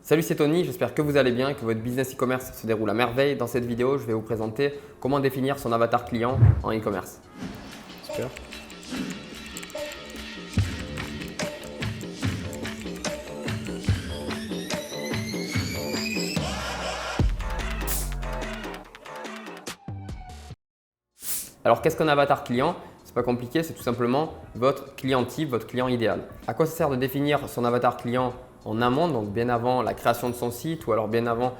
Salut, c'est Tony, j'espère que vous allez bien et que votre business e-commerce se déroule à merveille. Dans cette vidéo, je vais vous présenter comment définir son avatar client en e-commerce. Super. Alors, qu'est-ce qu'un avatar client? C'est pas compliqué, c'est tout simplement votre client type, votre client idéal. À quoi ça sert de définir son avatar client en amont, donc bien avant la création de son site ou alors bien avant,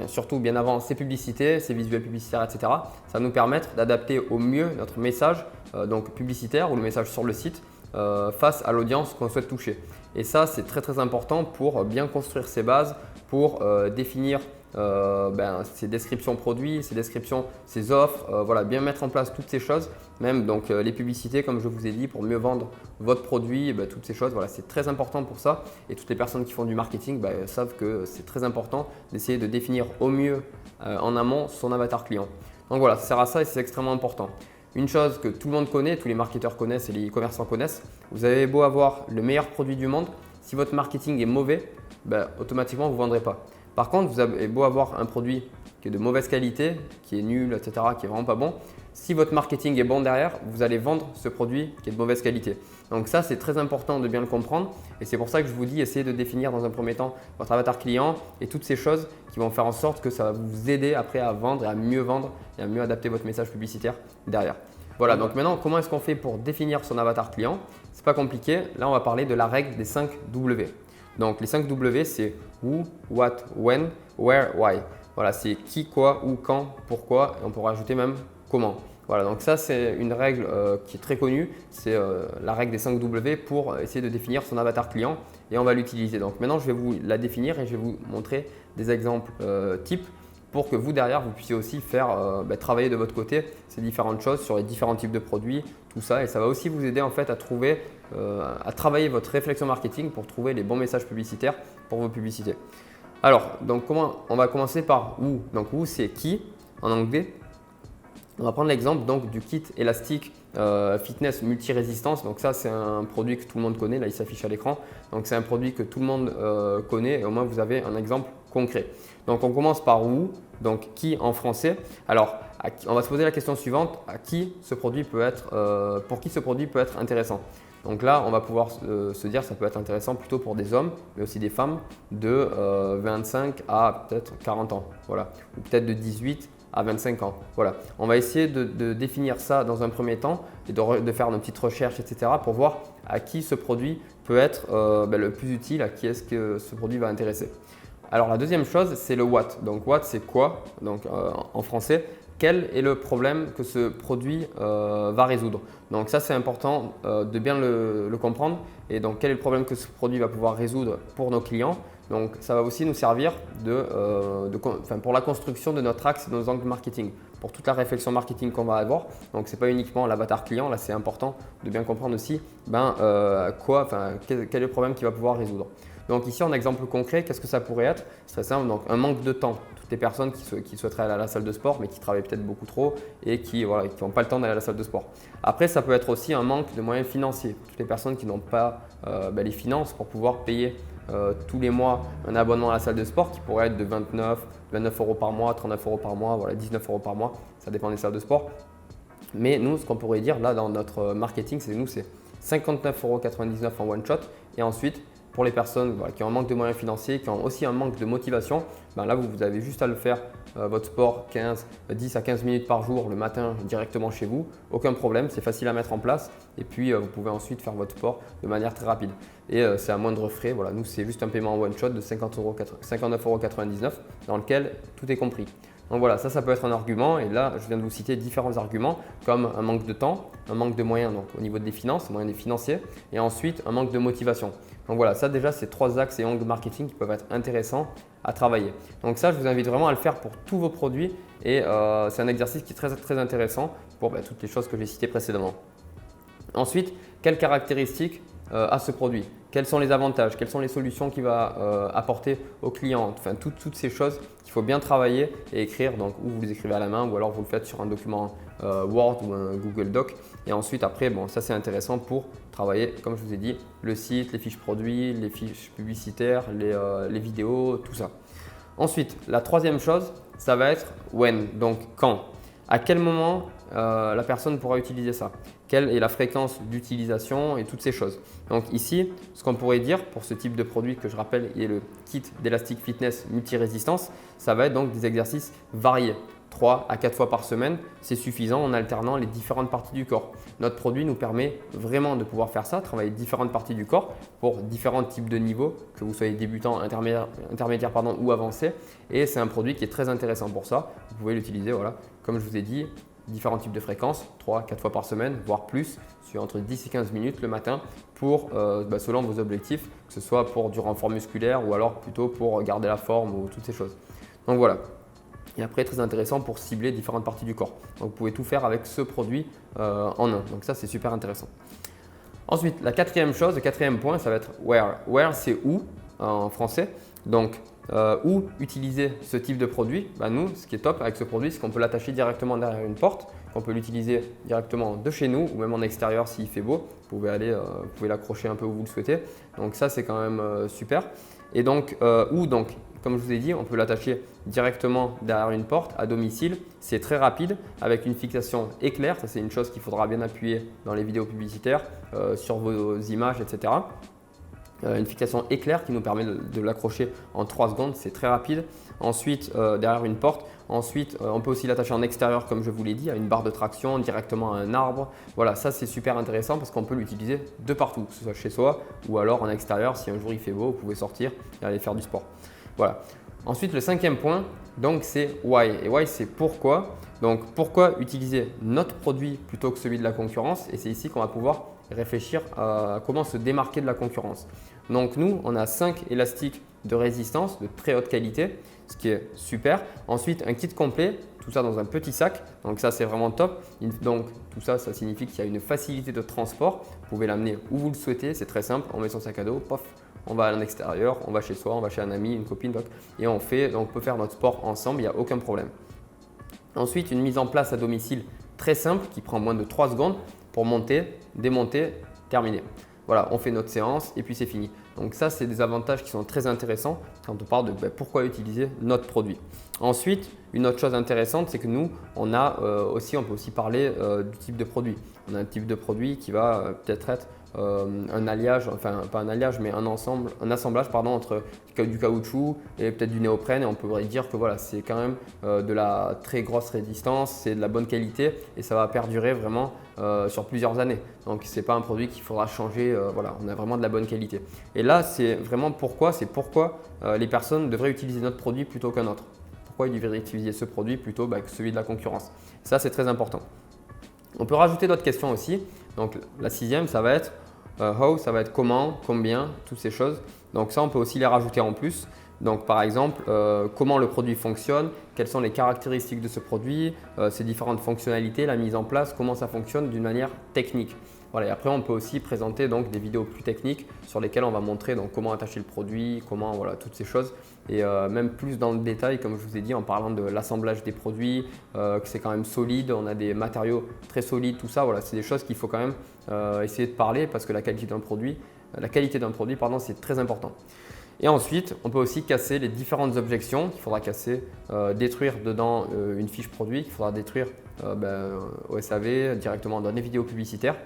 surtout bien avant ses publicités, ses visuels publicitaires, etc. Ça va nous permettre d'adapter au mieux notre message donc publicitaire ou le message sur le site face à l'audience qu'on souhaite toucher. Et ça, c'est très important pour bien construire ses bases, pour définir ses descriptions produits, ses descriptions, ses offres, voilà, bien mettre en place toutes ces choses, même donc les publicités comme je vous ai dit pour mieux vendre votre produit, toutes ces choses, voilà, c'est très important pour ça et toutes les personnes qui font du marketing savent que c'est très important d'essayer de définir au mieux en amont son avatar client. Donc voilà, ça sert à ça et c'est extrêmement important. Une chose que tout le monde connaît, tous les marketeurs connaissent et les e-commerçants connaissent, vous avez beau avoir le meilleur produit du monde, si votre marketing est mauvais, automatiquement vous ne vendrez pas. Par contre, vous avez beau avoir un produit qui est de mauvaise qualité, qui est nul, etc., qui est vraiment pas bon. Si votre marketing est bon derrière, vous allez vendre ce produit qui est de mauvaise qualité. Donc ça, c'est très important de bien le comprendre et c'est pour ça que je vous dis, essayez de définir dans un premier temps votre avatar client et toutes ces choses qui vont faire en sorte que ça va vous aider après à vendre et à mieux vendre et à mieux adapter votre message publicitaire derrière. Voilà, donc maintenant, comment est-ce qu'on fait pour définir son avatar client? C'est pas compliqué. Là, on va parler de la règle des 5 W. Donc les 5 W, c'est who, what, when, where, why. Voilà, c'est qui, quoi, où, quand, pourquoi et on pourra ajouter même comment. Voilà, donc ça c'est une règle qui est très connue, c'est la règle des 5 W pour essayer de définir son avatar client et on va l'utiliser. Donc maintenant je vais vous la définir et je vais vous montrer des exemples types pour que vous derrière vous puissiez aussi faire travailler de votre côté ces différentes choses sur les différents types de produits, tout ça et ça va aussi vous aider en fait à trouver, à travailler votre réflexion marketing pour trouver les bons messages publicitaires pour vos publicités. Alors, donc on va commencer par who. Donc who c'est qui en anglais. On va prendre l'exemple donc du kit élastique fitness multi-résistance. Donc ça c'est un produit que tout le monde connaît, là il s'affiche à l'écran. Donc c'est un produit que tout le monde connaît et au moins vous avez un exemple concret. Donc on commence par who, donc qui en français. Alors on va se poser la question suivante, pour qui ce produit peut être intéressant. Donc là, on va pouvoir se dire que ça peut être intéressant plutôt pour des hommes, mais aussi des femmes de 25 à peut-être 40 ans, voilà, ou peut-être de 18 à 25 ans. Voilà. On va essayer de définir ça dans un premier temps et de faire nos petites recherches, etc. pour voir à qui ce produit peut être le plus utile, à qui est-ce que ce produit va intéresser. Alors la deuxième chose, c'est le what. Donc what, c'est quoi? Donc en français, quel est le problème que ce produit va résoudre? Donc ça, c'est important de bien le comprendre. Et donc quel est le problème que ce produit va pouvoir résoudre pour nos clients? Donc ça va aussi nous servir pour la construction de notre axe et de nos angles marketing, pour toute la réflexion marketing qu'on va avoir. Donc ce n'est pas uniquement l'avatar client, là c'est important de bien comprendre aussi quel est le problème qu'il va pouvoir résoudre. Donc ici en exemple concret, qu'est-ce que ça pourrait être? C'est très simple, donc un manque de temps. Toutes les personnes qui souhaiteraient aller à la salle de sport mais qui travaillent peut-être beaucoup trop et qui n'ont pas le temps d'aller à la salle de sport. Après ça peut être aussi un manque de moyens financiers. Toutes les personnes qui n'ont pas les finances pour pouvoir payer tous les mois un abonnement à la salle de sport qui pourrait être de 29 euros par mois, 39 euros par mois, voilà, 19 euros par mois, ça dépend des salles de sport. Mais nous, ce qu'on pourrait dire là dans notre marketing, c'est 59,99 euros en one shot et ensuite pour les personnes qui ont un manque de moyens financiers, qui ont aussi un manque de motivation, là vous avez juste à le faire votre sport 10 à 15 minutes par jour le matin directement chez vous, aucun problème, c'est facile à mettre en place et puis vous pouvez ensuite faire votre sport de manière très rapide et c'est à moindre frais. Voilà, nous c'est juste un paiement en one shot de 59,99 euros dans lequel tout est compris. Donc voilà, ça peut être un argument et là je viens de vous citer différents arguments comme un manque de temps, un manque de moyens donc au niveau des finances, moyens des financiers et ensuite un manque de motivation. Donc voilà, ça déjà c'est 3 axes et angles marketing qui peuvent être intéressants à travailler. Donc ça je vous invite vraiment à le faire pour tous vos produits et c'est un exercice qui est très intéressant pour toutes les choses que j'ai citées précédemment. Ensuite, quelles caractéristiques à ce produit. Quels sont les avantages, quelles sont les solutions qu'il va apporter aux clients, enfin toutes ces choses qu'il faut bien travailler et écrire. Donc, ou vous les écrivez à la main ou alors vous le faites sur un document Word ou un Google Doc. Et ensuite, après, bon, ça c'est intéressant pour travailler, comme je vous ai dit, le site, les fiches produits, les fiches publicitaires, les vidéos, tout ça. Ensuite, la troisième chose, ça va être when, donc quand. À quel moment la personne pourra utiliser ça? Quelle est la fréquence d'utilisation et toutes ces choses. Donc ici, ce qu'on pourrait dire pour ce type de produit que je rappelle est le kit d'Elastic Fitness multi-résistance, ça va être donc des exercices variés. 3 à 4 fois par semaine, c'est suffisant en alternant les différentes parties du corps. Notre produit nous permet vraiment de pouvoir faire ça, travailler différentes parties du corps pour différents types de niveaux, que vous soyez débutant, intermédiaire ou avancé. Et c'est un produit qui est très intéressant pour ça. Vous pouvez l'utiliser, voilà, comme je vous ai dit, différents types de fréquences, 3-4 fois par semaine, voire plus, sur entre 10 et 15 minutes le matin pour, selon vos objectifs, que ce soit pour du renfort musculaire ou alors plutôt pour garder la forme ou toutes ces choses. Donc voilà. Et après, très intéressant pour cibler différentes parties du corps. Donc, vous pouvez tout faire avec ce produit en un. Donc ça, c'est super intéressant. Ensuite, la quatrième chose, le quatrième point, ça va être where. Where, c'est où en français. Donc, où utiliser ce type de produit? Nous, ce qui est top avec ce produit, c'est qu'on peut l'attacher directement derrière une porte, qu'on peut l'utiliser directement de chez nous ou même en extérieur s'il fait beau. Vous pouvez l'accrocher un peu où vous le souhaitez. Donc ça, c'est quand même super. Et donc, comme je vous ai dit, on peut l'attacher directement derrière une porte à domicile. C'est très rapide avec une fixation éclair. Ça, c'est une chose qu'il faudra bien appuyer dans les vidéos publicitaires, sur vos images, etc. Une fixation éclair qui nous permet de l'accrocher en 3 secondes. C'est très rapide. Ensuite, derrière une porte. Ensuite, on peut aussi l'attacher en extérieur, comme je vous l'ai dit, à une barre de traction, directement à un arbre. Voilà, ça c'est super intéressant parce qu'on peut l'utiliser de partout, que ce soit chez soi ou alors en extérieur. Si un jour il fait beau, vous pouvez sortir et aller faire du sport. Voilà. Ensuite, le cinquième point, donc c'est why. Et why, c'est pourquoi. Donc, pourquoi utiliser notre produit plutôt que celui de la concurrence? Et c'est ici qu'on va pouvoir réfléchir à comment se démarquer de la concurrence. Donc, nous, on a 5 élastiques de résistance de très haute qualité, ce qui est super. Ensuite, un kit complet, tout ça dans un petit sac. Donc, ça, c'est vraiment top. Donc, tout ça, ça signifie qu'il y a une facilité de transport. Vous pouvez l'amener où vous le souhaitez. C'est très simple. On met son sac à dos, pof. On va à l'extérieur, on va chez soi, on va chez un ami, une copine, et on peut faire notre sport ensemble, il n'y a aucun problème. Ensuite, une mise en place à domicile très simple qui prend moins de 3 secondes pour monter, démonter, terminer. Voilà, on fait notre séance et puis c'est fini. Donc ça, c'est des avantages qui sont très intéressants quand on parle de pourquoi utiliser notre produit. Ensuite, une autre chose intéressante, c'est que nous, on peut aussi parler du type de produit. On a un type de produit qui va peut-être être un alliage, enfin pas un alliage, mais un assemblage entre du caoutchouc et peut-être du néoprène. Et on pourrait dire que voilà, c'est quand même de la très grosse résistance, c'est de la bonne qualité et ça va perdurer vraiment sur plusieurs années. Donc ce n'est pas un produit qu'il faudra changer, voilà, on a vraiment de la bonne qualité. Et là, c'est vraiment pourquoi les personnes devraient utiliser notre produit plutôt qu'un autre. Pourquoi ils devraient utiliser ce produit plutôt que celui de la concurrence. Ça, c'est très important. On peut rajouter d'autres questions aussi. Donc la sixième, ça va être how, ça va être comment, combien, toutes ces choses. Donc ça, on peut aussi les rajouter en plus. Donc par exemple, comment le produit fonctionne, quelles sont les caractéristiques de ce produit, ses différentes fonctionnalités, la mise en place, comment ça fonctionne d'une manière technique. Voilà, et après, on peut aussi présenter donc, des vidéos plus techniques sur lesquelles on va montrer donc, comment attacher le produit, comment, voilà, toutes ces choses. Et même plus dans le détail, comme je vous ai dit, en parlant de l'assemblage des produits, que c'est quand même solide, on a des matériaux très solides, tout ça. Voilà, c'est des choses qu'il faut quand même essayer de parler parce que la qualité d'un produit, c'est très important. Et ensuite, on peut aussi casser les différentes objections qu'il faudra casser, détruire dedans une fiche produit, qu'il faudra détruire au SAV, directement dans les vidéos publicitaires.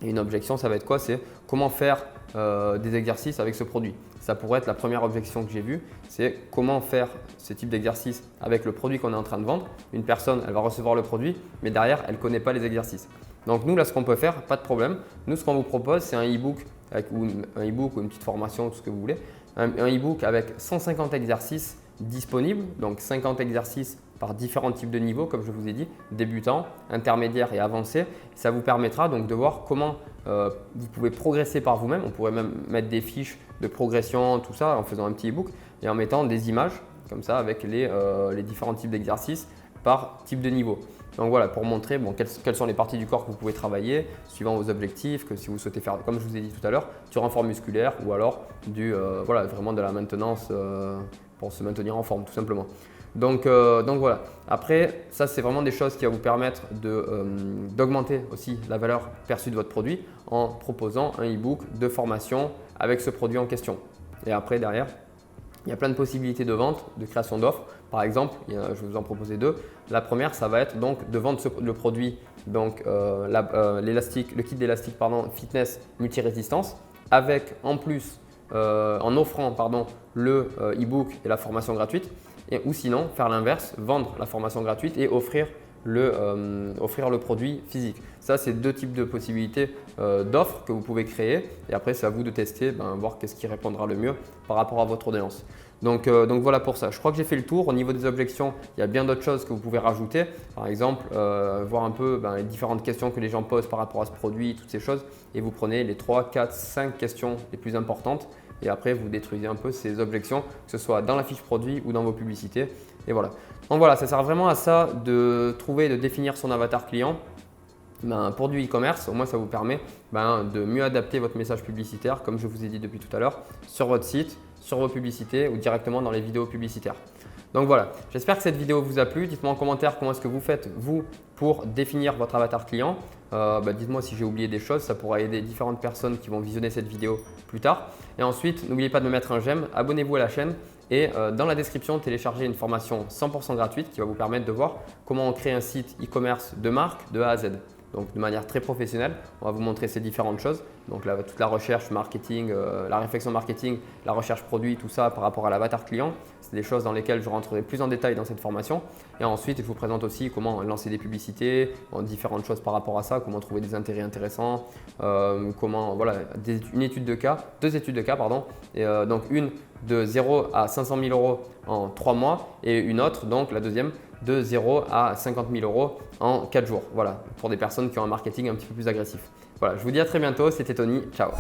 Et une objection, ça va être quoi? C'est comment faire des exercices avec ce produit. Ça pourrait être la première objection que j'ai vue, c'est comment faire ce type d'exercice avec le produit qu'on est en train de vendre. Une personne, elle va recevoir le produit, mais derrière, elle ne connaît pas les exercices. Donc nous, là, ce qu'on peut faire, pas de problème. Nous, ce qu'on vous propose, c'est un e-book ou une petite formation, tout ce que vous voulez. Un e-book avec 150 exercices disponibles, donc 50 exercices par différents types de niveaux, comme je vous ai dit, débutant, intermédiaire et avancé. Ça vous permettra donc de voir comment vous pouvez progresser par vous-même. On pourrait même mettre des fiches de progression, tout ça, en faisant un petit e-book et en mettant des images comme ça avec les différents types d'exercices par type de niveau. Donc voilà, pour montrer quelles sont les parties du corps que vous pouvez travailler suivant vos objectifs, que si vous souhaitez faire, comme je vous ai dit tout à l'heure, du renfort musculaire ou alors vraiment de la maintenance pour se maintenir en forme tout simplement. Donc voilà, après ça c'est vraiment des choses qui vont vous permettre d'augmenter aussi la valeur perçue de votre produit en proposant un e-book de formation avec ce produit en question. Et après derrière, il y a plein de possibilités de vente, de création d'offres. Par exemple, je vais vous en proposer deux. La première, ça va être donc de vendre le produit, donc le kit d'élastique fitness multi-résistance avec en plus en offrant le e-book et la formation gratuite. Ou sinon, faire l'inverse, vendre la formation gratuite et offrir le produit physique. Ça, c'est deux types de possibilités d'offres que vous pouvez créer. Et après, c'est à vous de tester, voir qu'est-ce qui répondra le mieux par rapport à votre audience. Donc voilà pour ça. Je crois que j'ai fait le tour. Au niveau des objections, il y a bien d'autres choses que vous pouvez rajouter. Par exemple, voir un peu les différentes questions que les gens posent par rapport à ce produit, toutes ces choses. Et vous prenez les 3, 4, 5 questions les plus importantes. Et après, vous détruisez un peu ces objections, que ce soit dans la fiche produit ou dans vos publicités. Et voilà. Donc voilà, ça sert vraiment à ça de trouver, de définir son avatar client. Pour du e-commerce, au moins ça vous permet de mieux adapter votre message publicitaire, comme je vous ai dit depuis tout à l'heure, sur votre site, sur vos publicités ou directement dans les vidéos publicitaires. Donc voilà, j'espère que cette vidéo vous a plu. Dites-moi en commentaire comment est-ce que vous faites vous pour définir votre avatar client. Dites-moi si j'ai oublié des choses, ça pourra aider différentes personnes qui vont visionner cette vidéo plus tard. Et ensuite, n'oubliez pas de me mettre un j'aime, abonnez-vous à la chaîne et dans la description, téléchargez une formation 100% gratuite qui va vous permettre de voir comment on crée un site e-commerce de marque de A à Z. Donc de manière très professionnelle, on va vous montrer ces différentes choses. Donc là, toute la recherche marketing, la réflexion marketing, la recherche produit, tout ça par rapport à l'avatar client. C'est des choses dans lesquelles je rentrerai plus en détail dans cette formation. Et ensuite, je vous présente aussi comment lancer des publicités, différentes choses par rapport à ça, comment trouver des intérêts intéressants, une étude de cas, deux études de cas, pardon. Et, donc une de 0 à 500 000 euros en 3 mois et une autre, donc la deuxième, de 0 à 50 000 euros en 4 jours. Voilà, pour des personnes qui ont un marketing un petit peu plus agressif. Voilà, je vous dis à très bientôt, c'était Tony, ciao.